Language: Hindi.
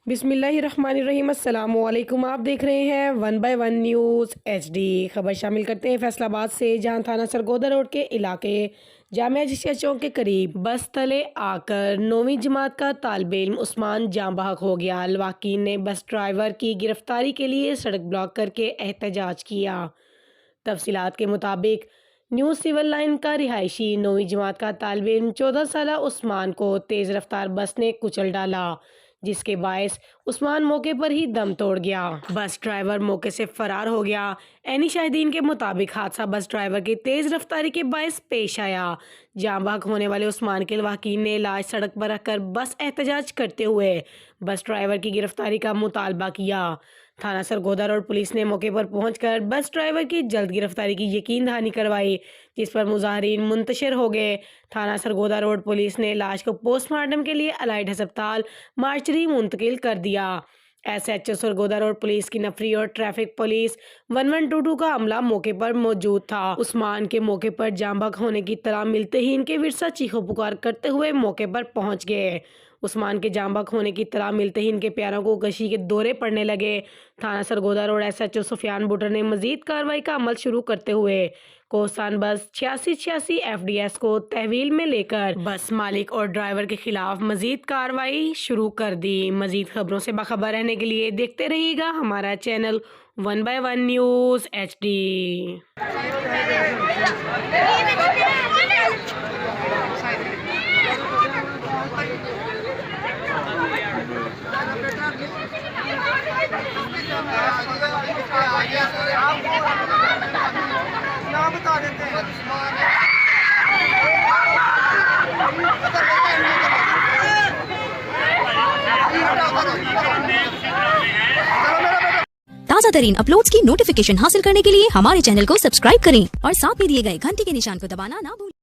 बिस्मिल्लाहिर्रहमानिर्रहीम। अस्सलामुअलैकुम। आप देख रहे हैं 1 बाय 1 न्यूज़ HD। खबर शामिल करते हैं फैसलाबाद से, जहां थाना सरगोदा रोड के इलाके जामिया जिसिया चौक के करीब बस तले आकर 9वीं जमात का तालिबे इल्म उस्मान जाँ बहक हो गया। लवाकिन ने बस ड्राइवर की गिरफ्तारी के लिए सड़क ब्लॉक करके एहतजाज किया। तफसीलात के मुताबिक न्यू सिविल लाइन का रिहायशी 9वीं जमात का तालिबे इल्म 14 साल उस्मान को तेज़ रफ्तार बस ने कुचल डाला, जिसके बायस उस्मान मौके पर ही दम तोड़ गया। बस ड्राइवर मौके से फरार हो गया। ऐनी शाहिदीन के मुताबिक हादसा बस ड्राइवर की तेज रफ्तारी के बायस पेश आया। जाँ बहक होने वाले उस्मान के लवाकिन ने लाश सड़क पर रखकर बस एहतजाज करते हुए बस ड्राइवर की गिरफ्तारी का मुतालबा किया। थाना सरगोदा रोड पुलिस ने मौके पर पहुंचकर बस ड्राइवर की जल्द गिरफ्तारी की यकीन दहानी करवाई, जिस पर मुजाहरीन मुंतशिर हो गए। थाना सरगोदा रोड पुलिस ने लाश को पोस्टमार्टम के लिए अलाइड अस्पताल मार्चरी मुंतकिल कर दिया। SHO सरगोदा रोड पुलिस की नफरी और ट्रैफिक पुलिस 1122 का अमला मौके पर मौजूद था। उस्मान के मौके पर जाँ बहक होने की इत्तला मिलते ही इनके विरसा चीखो पुकार करते हुए मौके पर पहुंच गए। उस्मान के जाँ बहक होने की इत्तला मिलते ही इनके प्यारों को गशी के दौरे पड़ने लगे। थाना सरगोदा रोड SHO सुफियान बुटर ने मजीद कार्रवाई का अमल शुरू करते हुए कोसान बस 8686 FDS को तहवील में लेकर बस मालिक और ड्राइवर के खिलाफ मजीद कार्रवाई शुरू कर दी। मजीद खबरों से बाखबर रहने के लिए देखते रहिएगा हमारा चैनल 1 बाय 1 न्यूज़ HD। बता देते हैं। ताज़ा तरीन अपलोड्स की नोटिफिकेशन हासिल करने के लिए हमारे चैनल को सब्सक्राइब करें और साथ में दिए गए घंटी के निशान को दबाना ना भूलें।